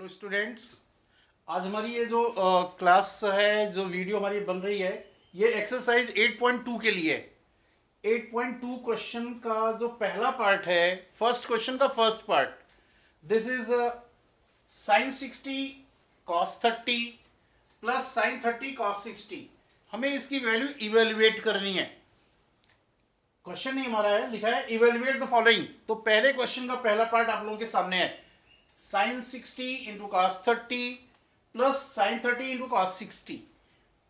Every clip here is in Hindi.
Hello students. आज हमारी ये जो क्लास है, जो वीडियो हमारी बन रही है, ये एक्सरसाइज 8.2 के लिए 8.2 क्वेश्चन का जो पहला पार्ट है, फर्स्ट क्वेश्चन का first part. This is sine 60 cos 30 plus sine 30 cos 60। हमें इसकी वैल्यू इवेल्युएट करनी है। क्वेश्चन नहीं हमारा है, लिखा है इवेल्युएट द फॉलोइंग। तो पहले क्वेश्चन का पहला पार्ट आप लोगों के सामने है, sine 60 into cos 30 plus sine 30 into cos 60।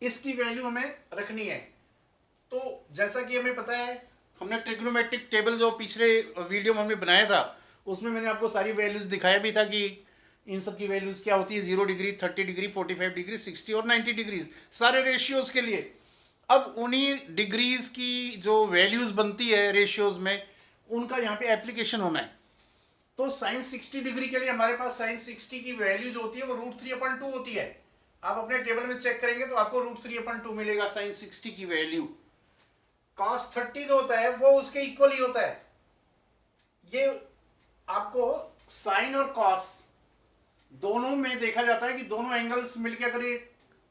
इसकी वैल्यू हमें रखनी है। तो जैसा कि हमें पता है, हमने ट्रिग्नोमेट्रिक टेबल जो पिछले वीडियो में हमने बनाया था, उसमें मैंने आपको सारी वैल्यूज दिखाया भी था कि इन सब की वैल्यूज क्या होती है। 0 डिग्री, 30 डिग्री, 45 डिग्री, 60 और 90 डिग्रीज, सारे रेशियोज के लिए। अब उन्हीं डिग्रीज की जो वैल्यूज बनती है रेशियोज में, उनका यहाँ पे एप्लीकेशन होना है। तो साइन 60 डिग्री के लिए हमारे पास साइन 60 की वैल्यू जो होती है वो √3/2 होती है। आप अपने टेबल में चेक करेंगे तो आपको √3/2 मिलेगा साइन 60 की वैल्यू। कॉस 30 जो होता है वो उसके इक्वल ही होता है। ये आपको साइन और कॉस दोनों में देखा जाता है कि दोनों एंगल्स मिलकर अगर ये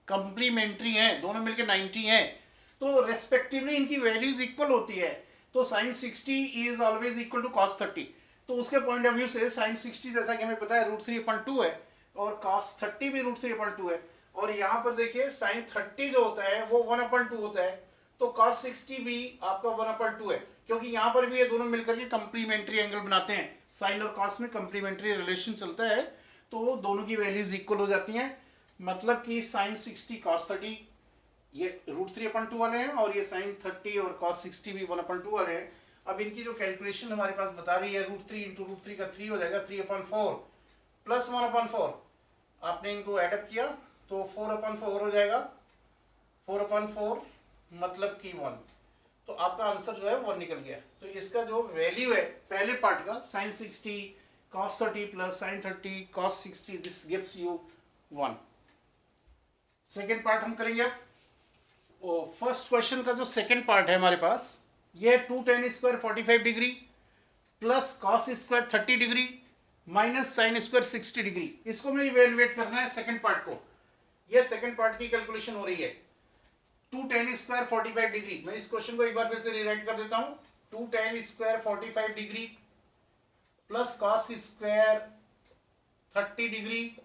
कंप्लीमेंट्री हैं, दोनों मिलकर 90 हैं, तो रेस्पेक्टिवली इनकी वैल्यूज इक्वल होती है। तो sine 60 is always equal to cos 30। तो उसके पॉइंट ऑफ व्यू से साइन 60 जैसा कि हमें पता है √3/2 है, और cos 30 भी √3/2 है। और यहाँ पर देखिए साइन 30 जो होता है वो 1/2 होता है, तो cos 60 भी आपका 1/2 है, क्योंकि यहाँ पर भी ये दोनों मिलकर के कंप्लीमेंट्री एंगल बनाते हैं। साइन और cos में कंप्लीमेंट्री रिलेशन चलता है, तो दोनों की वैल्यूज इक्वल हो जाती हैं। मतलब कि साइन 60 cos 30 ये √3/2 वाले हैं, और ये साइन 30 और cos 60 भी 1/2 वाले हैं। अब इनकी जो कैलकुलेशन हमारे पास बता रही है, √3 इंटू √3 का 3 हो जाएगा, 3/4 प्लस 1/4। आपने इनको एडअप किया तो 4/4 हो जाएगा। 4/4 मतलब कि 1। तो आपका आंसर जो है 1 निकल गया। तो इसका जो वैल्यू है पहले पार्ट का, sine 60 cos 30 plus sine 30 cos 60, this gives you 1। Second part हम करेंगे अब। फर्स्ट क्वेश्चन का जो सेकेंड पार्ट है हमारे पास, ये 2 tan square 45 degree plus cos square 30 degree minus sine square 60 degree. इसको हमें इवेलुएट करना है सेकंड पार्ट को। ये सेकंड पार्ट की कैलकुलेशन हो रही है। 2 tan स्क्वायर 45 डिग्री, मैं इस क्वेश्चन को एक बार फिर से रीराइट कर देता हूं। 2 tan square 45 degree plus cos square 30 degree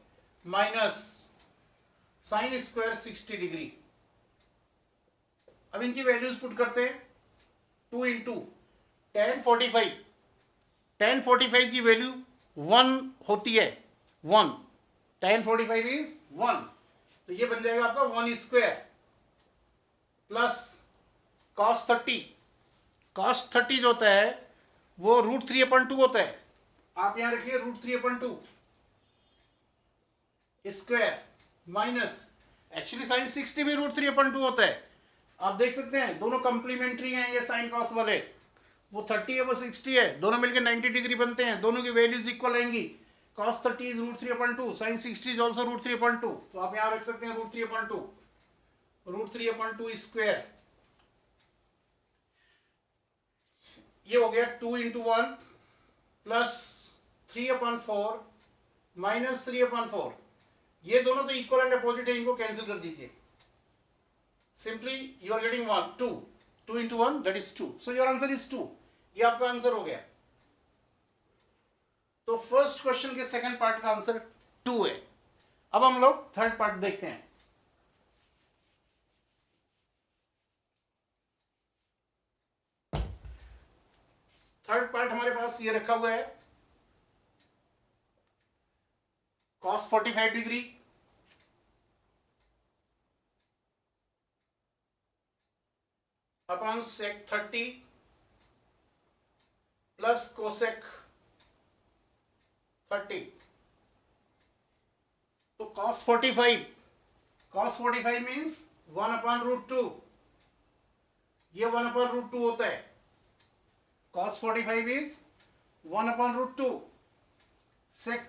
minus sine square 60 degree. अब इनकी वैल्यूज पुट करते हैं। 2 इंटू tan 45 की वैल्यू 1 होती है, 1। tan 45 इज 1, तो ये बन जाएगा आपका 1 स्क्वायर प्लस cos 30 जो होता है वो √3/2 होता है। आप यहां रखिए √3/2 स्क्वायर माइनस, एक्चुअली साइन 60 भी √3/2 होता है। आप देख सकते हैं दोनों कंप्लीमेंट्री हैं, ये साइन कॉस वाले, वो 30 है वो 60 है, दोनों मिलकर 90 डिग्री बनते हैं, दोनों की वैल्यूज इक्वल रहेंगी। cos 30 is √3/2, sine 60 is also √3/2, तो आप यहां रख सकते हैं √3/2 स्क्वायर। ये हो गया 2 इंटू 1 प्लस 3/4 माइनस 3/4। ये दोनों तो इक्वल एंड अपोजिट है, इनको कैंसिल कर दीजिए। Simply you are getting 1, 2 into 1 that is 2, so your answer is 2। ये आपका आंसर हो गया। तो फर्स्ट क्वेश्चन के सेकंड पार्ट का आंसर 2 है। अब हम लोग थर्ड पार्ट देखते हैं। थर्ड पार्ट हमारे पास ये रखा हुआ है, cos 45 degree upon sec 30 plus cosec 30। तो cos 45 मीन्स 1/√2, ये 1/√2 होता है। cos 45 is 1/√2। sec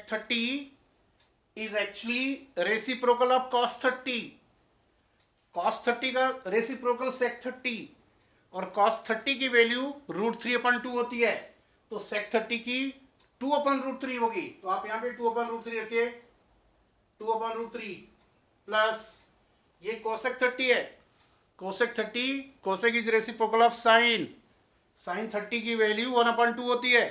30 is actually reciprocal of cos 30। cos 30 का रेसिप्रोकल sec 30, और cos 30 की वैल्यू √3/2 होती है, तो sec 30 की 2/√3 होगी, तो आप यहाँ पे 2/√3 रखिए, 2/√3 प्लस ये कोसेक 30 है, cosec 30, cosec is reciprocal of sine, sine 30 की वैल्यू 1/2 होती है,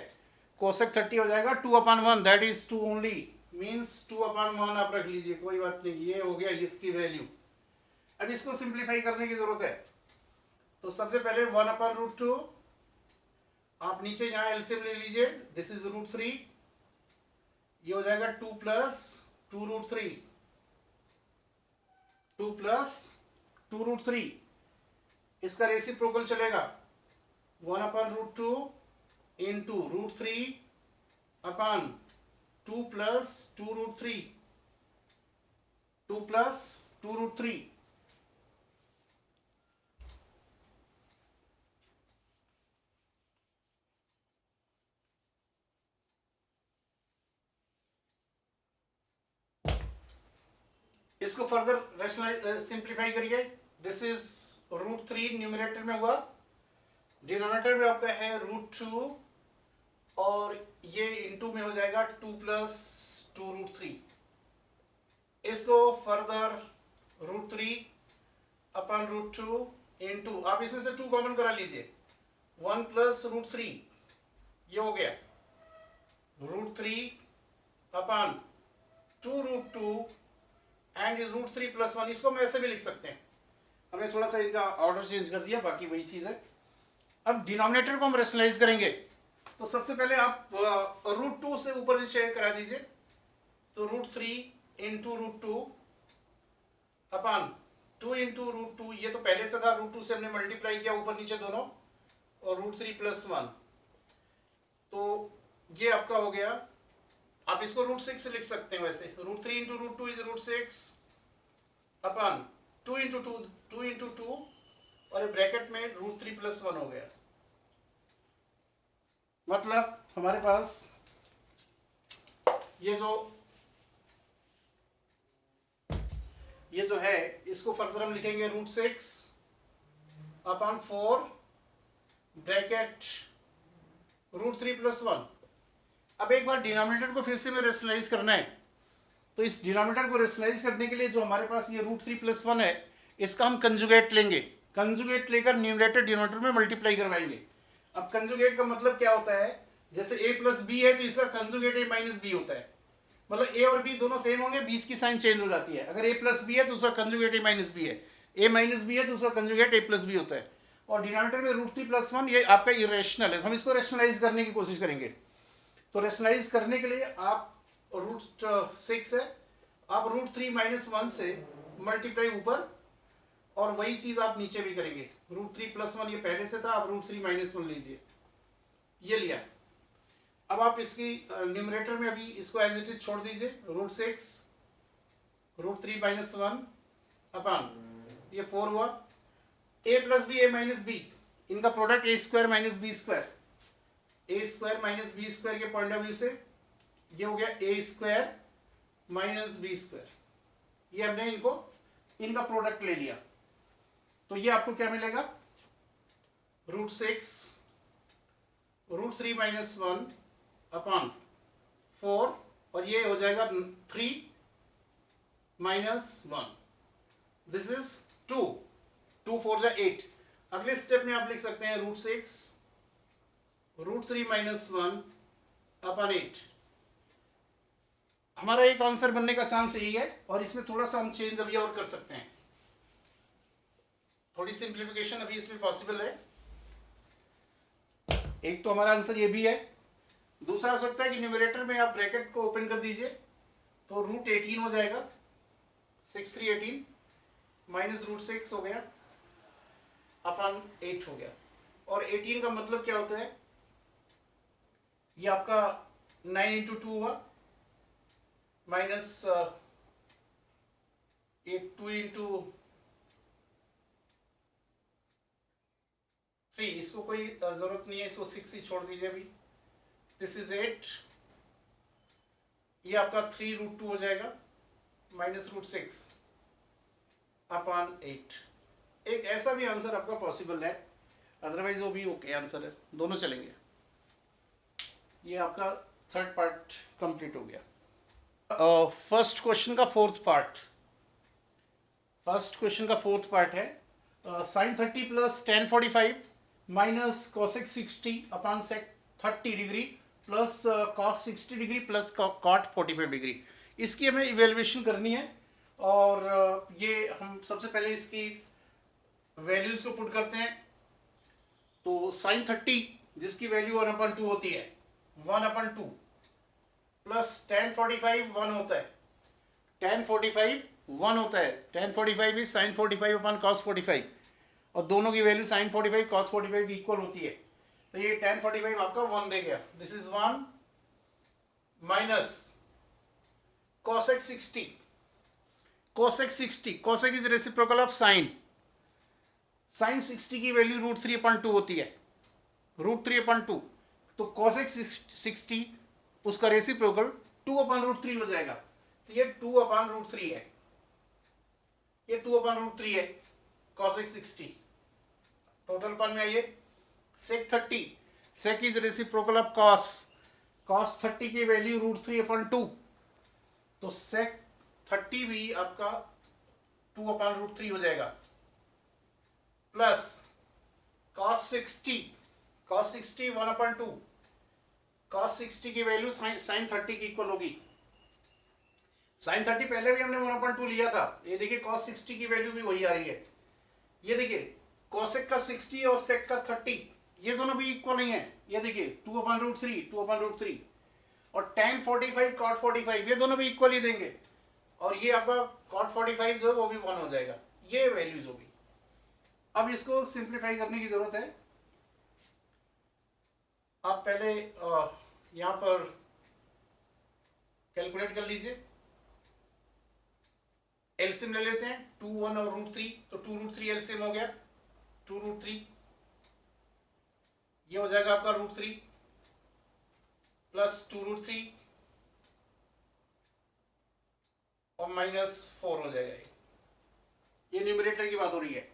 कोसेक 30 हो जाएगा 2/1, दैट इज 2 ओनली, मीन्स 2/1 आप रख लीजिए, कोई बात नहीं, ये हो गया इसकी वैल्यू। अब इसको सिंप्लीफाई करने की जरूरत है, तो सबसे पहले 1/√2, आप नीचे यहाँ एलसीएम ले लीजिए, दिस इज √3, ये हो जाएगा 2 प्लस 2√3, 2 प्लस 2√3, इसका रेसिप्रोकल चलेगा 1/√2 इंटू √3 अपॉन 2 प्लस 2√3, 2 प्लस 2√3, इसको फर्दर रैशनलाइज सिंप्लीफाई करिए, दिस इज √3 न्यूमरेटर में हुआ, डिनोमिनेटर में आपका है √2 और ये इंटू में हो जाएगा 2 प्लस 2√3, इसको फर्दर √3 अपन √2 इंटू, आप इसमें से 2 कॉमन करा लीजिए, 1 प्लस √3, ये हो गया √3 अपन 2√2 एंड इज √3 प्लस 1, इसको हम ऐसे भी लिख सकते हैं, हमने थोड़ा सा इनका ऑर्डर चेंज कर दिया, बाकी वही चीज है। अब डिनोमिनेटर को हम रैशनलाइज करेंगे, तो सबसे पहले आप √2 से ऊपर नीचे करा दीजिए, तो √3 इंटू √2 अपन 2 इंटू √2, ये तो पहले से था, √2 से हमने मल्टीप्लाई किया ऊपर नीचे दोनों, और √3 प्लस 1, तो ये आपका हो गया, आप इसको √6 से लिख सकते हैं वैसे, √3 इंटू √2 इज √6 अपन 2 इंटू 2 और ब्रैकेट में √3 प्लस 1 हो गया, मतलब हमारे पास ये जो है इसको फर्दर हम लिखेंगे √6 अपन 4 ब्रैकेट √3 प्लस 1। अब एक बार डिनोमिनेटर को फिर से में रेशनलाइज करना है, तो इस डिनोमिनेटर को रेशनलाइज करने के लिए जो हमारे पास ये √3 प्लस 1 है, इसका हम कंजुगेट लेंगे, कंजुगेट लेकर न्यूमरेटर डिनोमिनेटर में मल्टीप्लाई करवाएंगे। अब कंजुगेट का मतलब क्या होता है, जैसे a प्लस बी है तो इसका कंजुगेट a माइनस बी होता है, मतलब a और b दोनों सेम होंगे, बीच की साइन चेंज हो जाती है, अगर a प्लस बी है तो उसका कंजुगेट a माइनस बी है, a माइनस बी है तो उसका कंजुगेट a प्लस बी होता है, और डिनोमिनेटर में √3 प्लस 1 ये आपका इरेशनल है, हम इसको रेशनलाइज करने की कोशिश करेंगे। तो रेशनलाइज करने के लिए आप √6 है, आप √3 माइनस 1 से मल्टीप्लाई ऊपर, और वही चीज आप नीचे भी करेंगे, √3 प्लस 1 ये पहले से था, आप √3 माइनस 1 लीजिए, ये लिया। अब आप इसकी न्यूमरेटर में अभी इसको एज इट इज छोड़ दीजिए, √6 √3 माइनस 1 अपन ये 4 हुआ, a plus b a minus b, इनका product a² minus b², a² minus b² के पॉइंट ऑफ व्यू से ये हो गया a² माइनस b², ये हमने इनका प्रोडक्ट ले लिया, तो ये आपको क्या मिलेगा, √6 √3 माइनस 1 अपॉन 4, और ये हो जाएगा 3 माइनस 1, दिस इज 2 4 जा 8। अगले स्टेप में आप लिख सकते हैं √6 √3 माइनस 1 अपॉन 8। हमारा एक आंसर बनने का चांस यही है, और इसमें थोड़ा सा हम चेंज अभी और कर सकते हैं, थोड़ी सिंप्लीफिकेशन अभी इसमें पॉसिबल है। एक तो हमारा आंसर ये भी है, दूसरा हो सकता है कि न्यूमरेटर में आप ब्रैकेट को ओपन कर दीजिए, तो √18 हो जाएगा, 6 3 18 माइनस √6 हो गया अपन 8 हो गया, और 18 का मतलब क्या होता है, ये आपका 9 इंटू 2 हुआ, माइनस 2 इंटू 3, इसको कोई जरूरत नहीं है, इसको 6 ही छोड़ दीजिए अभी, दिस इज 8, ये आपका 3√2 हो जाएगा माइनस √6 अपॉन 8। एक ऐसा भी आंसर आपका पॉसिबल है, अदरवाइज वो भी ओके आंसर है, दोनों चलेंगे। ये आपका थर्ड पार्ट कंप्लीट हो गया। फर्स्ट क्वेश्चन का फोर्थ पार्ट, है sine 30 plus tan 45 minus cosec 60 upon sec 30 degree plus cos 60 degree plus cot 45 degree. इसकी हमें इवेल्युएशन करनी है और ये हम सबसे पहले इसकी वैल्यूज को पुट करते हैं। तो साइन 30 जिसकी वैल्यू 1/2 होती है, 1/2 प्लस टेन 45 1 होता है, टेन 45 1 होता है, ten 45 is sine 45 upon cos 45 और दोनों की वैल्यू साइन 45 कॉस 45 इक्वल होती है। तो ये टेन 45 आपका 1 दे गया, this is 1 minus cosec 60, cosec is reciprocal of sine, sine 60 की वैल्यू √3/2 होती है, √3/2। तो cosec 60 उसका रेसिप्रोकल 2/√3 हो जाएगा। तो ये 2/√3 है, ये 2/√3 है cosec 60। टोटल पान में आइए, sec 30, sec is reciprocal of cos 30 की वैल्यू √3/2, तो sec 30 भी आपका 2/√3 हो जाएगा, प्लस cos 60 1/2, cos 60 की वैल्यू sin 30 की इक्वल होगी। sin 30 पहले भी हमने 1/2 लिया था, ये देखिए cos 60 की वैल्यू भी वही आ रही है। ये देखिए cosec का 60 और sec का 30 ये दोनों भी इक्वल नहीं है, ये देखिए 2/√3 और tan 45 cot 45 ये दोनों भी इक्वल ही देंगे और ये आपका cot 45 जो है वो भी 1 हो जाएगा। ये वैल्यूज होगी। अब इसको सिंप्लीफाई करने की जरूरत है। आप पहले यहां पर कैलकुलेट कर लीजिए, एलसीएम ले लेते हैं, 2 1 और √3, तो 2√3 एलसीएम हो गया, 2√3 ये हो जाएगा आपका √3 प्लस 2√3 और -4 हो जाएगा। ये न्यूमरेटर की बात हो रही है।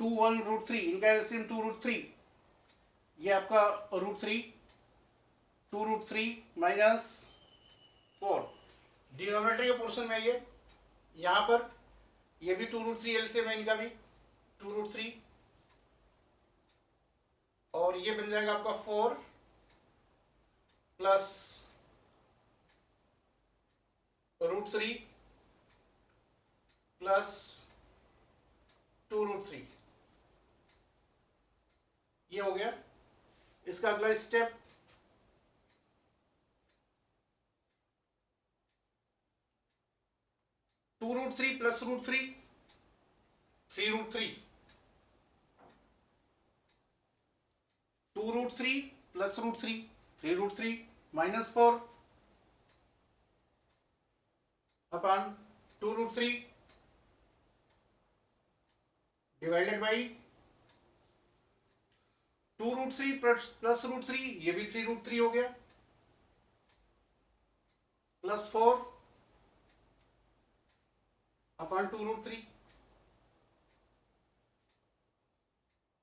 2 1 √3 इनका एलसीएम 2√3, ये आपका √3 2√3 -4 डिनोमिनेटर के पोर्शन में ये यहां पर ये भी 2√3 एलसीएम है इनका भी 2√3 और ये बन जाएगा आपका 4 प्लस √3 प्लस 2√3 ये हो गया। इसका अगला step, √3 plus √3 3√3, 2√3 plus √3 3√3 -4 upon 2√3 divided by 2√3 plus √3 ये भी 3√3 हो गया, प्लस 4 अपॉन 2√3।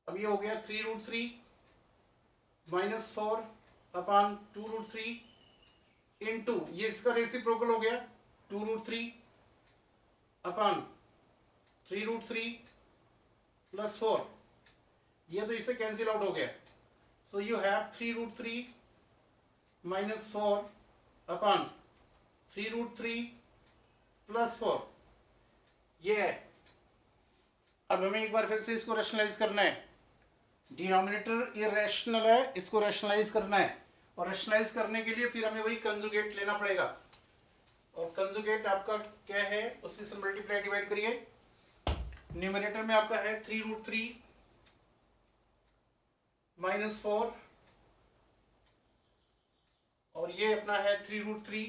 अब ये हो गया 3√3 -4 अपॉन 2√3 इंटू ये इसका रेसिप्रोकल हो गया 2√3 अपॉन 3√3 प्लस 4, ये तो इससे कैंसिल आउट हो गया। So you have 3√3 -4 upon 3√3 plus 4 ये है। अब हमें एक बार फिर से इसको रैशनलाइज करना है। डिनोमिनेटर इरेशनल है, इसको रैशनलाइज करना है और रैशनलाइज करने के लिए फिर हमें वही कंजुगेट लेना पड़ेगा और कंजुगेट आपका क्या है, उससे से मल्टीप्लाई डिवाइड करिए। न्यूमरेटर में आपका है 3√3 -4 और ये अपना है 3√3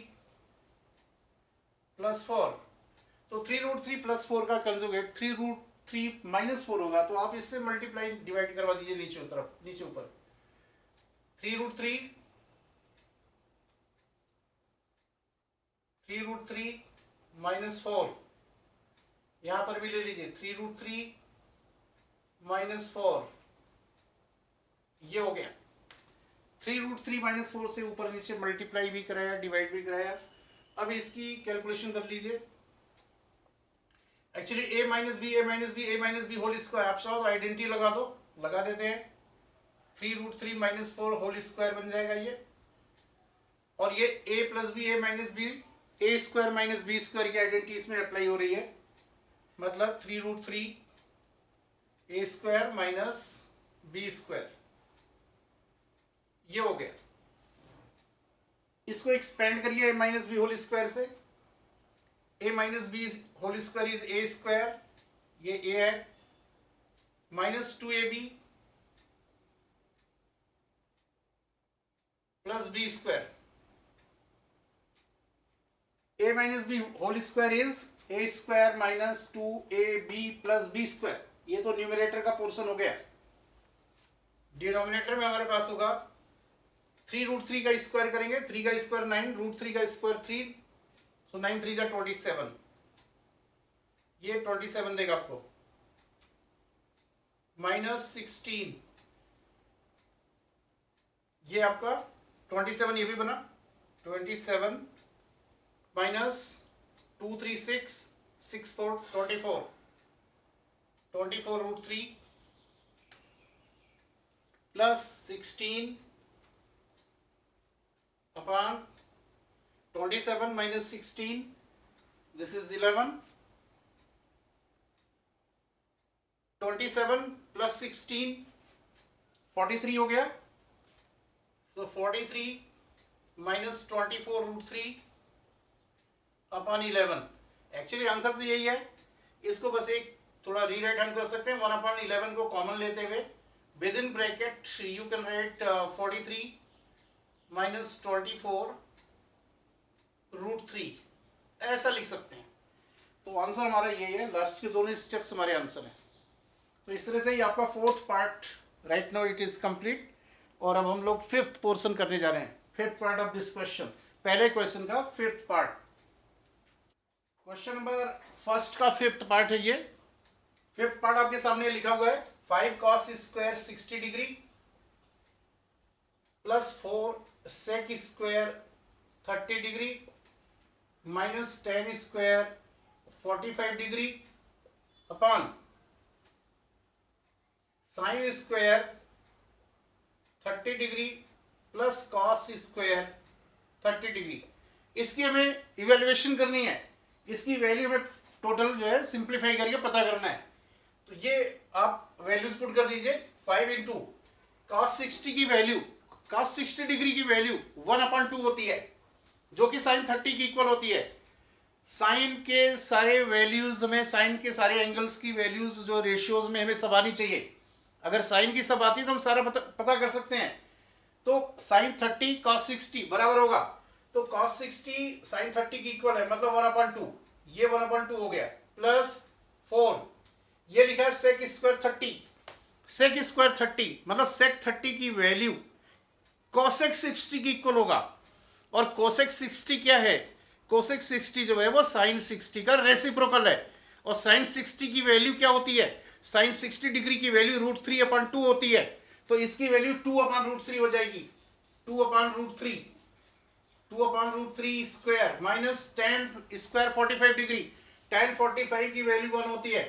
प्लस 4। तो 3√3 प्लस 4 का कंजुगेट 3√3 -4 होगा, तो आप इससे मल्टीप्लाई डिवाइड करवा दीजिए नीचे तरफ, नीचे ऊपर 3√3 -4 यहां पर भी ले लीजिए 3√3 -4 ये हो गया। 3√3 - 4 से ऊपर नीचे मल्टीप्लाई भी कराया, डिवाइड भी कराया। अब इसकी कैलकुलेशन कर लीजिए। Actually a - b whole square, आप चाहो तो आइडेंटिटी लगा दो, लगा देते हैं। 3√3 - 4 होल स्क्वायर बन जाएगा ये। और ये a + b a square - b square की आइडेंटिटी इसमें अप्लाई हो रही है। मतलब 3√3 a स्क्वायर - b स्क्वायर, ये हो गया। इसको एक्सपेंड करिए a - b होल स्क्वायर से। a - b whole square is a square, ये a है, -2ab plus b square. a - b whole square is a square -2ab plus b square. ये तो न्यूमरेटर का पोर्शन हो गया। डिनोमिनेटर में हमारे पास होगा 3√3 का स्क्वायर करेंगे, 3 का स्क्वायर 9, √3 का स्क्वायर 3, तो 9 3 का 27, ये 27 देगा आपको। -16, ये आपका 27, ये भी बना 27 -2 3 6 6 4 24 √3 plus 16 upon 27 - 16, this is 11, 27 plus 16 43 हो गया। So 43 - 24 √3 upon 11। एक्चुअली आंसर तो यही है। इसको बस एक थोड़ा रीराइट हम कर सकते हैं। 1/11 को कॉमन लेते हुए with in bracket you can write 43 - 24 √3, ऐसा लिख सकते हैं। तो आंसर हमारा यही है। लास्ट के दोनों स्टेप्स हमारे आंसर हैं। तो इस तरह से ही आपका 4th part right now it is complete. और अब हम लोग 5th पोर्शन करने जा रहे हैं, 5th part of this question, पहले क्वेश्चन का 5th पार्ट। क्वेश्चन नंबर 1 का 5th पार्ट है ये। 5th पार्ट आपके सामने लिखा हुआ है 5 cos square 60 degree plus 4 sec square 30 degree minus tan square 45 degree upon sin square 30 degree plus cos square 30 degree. इसकी हमें इवेल्युएशन करनी है। इसकी वैल्यू हमें टोटल जो है सिंप्लीफाई करके पता करना है। तो ये आप वैल्यूज पुट कर दीजिए। 5 इंटू cos 60 की वैल्यू, cos 60 डिग्री की वैल्यू 1/2 होती है, जो कि sin 30 की इक्वल होती है। साइन के सारे वैल्यूज हमें, साइन के सारे एंगल्स की वैल्यूज जो रेशियोज में हमें सब आनी चाहिए। अगर साइन की सब आती है तो हम सारा पता कर सकते हैं। तो sin 30 cos 60 बराबर होगा, तो cos 60 sin 30 की इक्वल है, मतलब 1/2, ये 1/2 हो गया, प्लस 4, ये लिखा है sec स्क्वायर 30, sec स्क्वायर 30 मतलब sec 30 की वैल्यू cosec 60 की इक्वल होगा। और cosec 60 क्या है? cosec 60 जो है वो sin 60 का रेसिप्रोकल है। और sin 60 की वैल्यू क्या होती है? sin 60 डिग्री की वैल्यू √3/2 होती है। तो इसकी वैल्यू 2/√3 हो जाएगी, 2/√3, 2/√3 square minus tan square 45 degree, tan 45 की वैल्यू 1 होती है,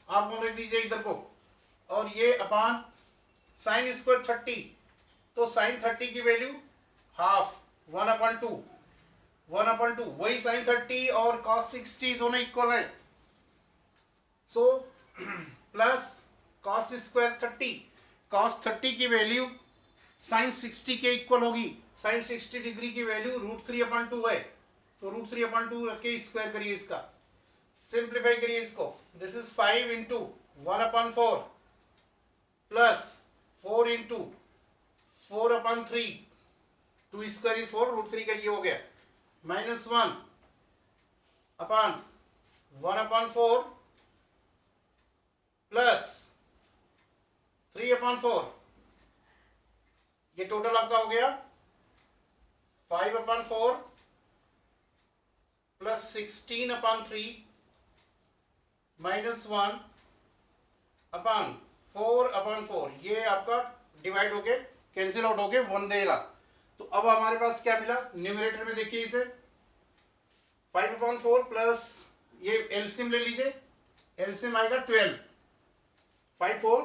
आप रख दीजिए इधर को। और ये अपॉन sin स्क्वायर 30, तो sin 30 की वैल्यू हाफ, 1/2, 1/2, वही sin 30 और cos 60 दोनों इक्वल है। So plus cos square 30, cos 30 की वैल्यू sin 60 के इक्वल होगी। sin 60 डिग्री की वैल्यू √3/2 है, तो √3/2 रख के स्क्वायर करिए, इसका सिंप्लीफाई करिए इसको। This is 5 into 1/4 plus 4 into 4/3, 2 square is 4, √3 का ये हो गया, माइनस 1 अपॉन 1/4 प्लस 3/4, ये टोटल आपका हो गया 5/4 प्लस 16/3 माइनस 1 अपॉन 4/4, ये आपका डिवाइड होके कैंसिल आउट होके 1 देगा। तो अब हमारे पास क्या मिला न्यूमरेटर में, देखिए इसे 5/4 प्लस ये एलसीएम ले लीजिए, एलसीएम आएगा 12, 5 4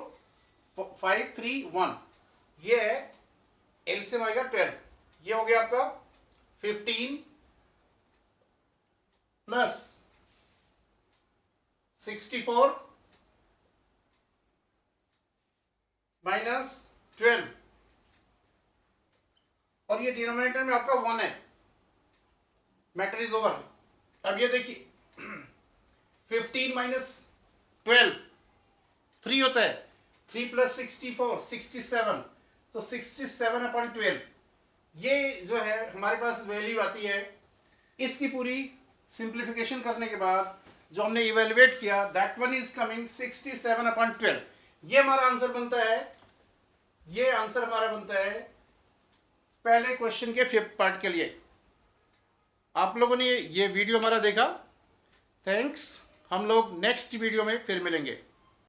5 3 1, ये है एलसीएम आएगा 12, ये हो गया आपका 15 प्लस 64 माइनस 12, और ये डिनोमिनेटर में आपका 1 है, मैटर इज ओवर। अब ये देखिए 15 माइनस 12 3 होता है, 3 प्लस 64 67, तो 67/12 ये जो है हमारे पास वैल्यू आती है। इसकी पूरी सिंप्लीफिकेशन करने के बाद जो हमने इवेलुएट किया दैट वन इज कमिंग 67/12, ये हमारा आंसर बनता है, ये आंसर हमारा बनता है पहले क्वेश्चन के 5th पार्ट के लिए। आप लोगों ने ये वीडियो हमारा देखा, थैंक्स। हम लोग नेक्स्ट वीडियो में फिर मिलेंगे।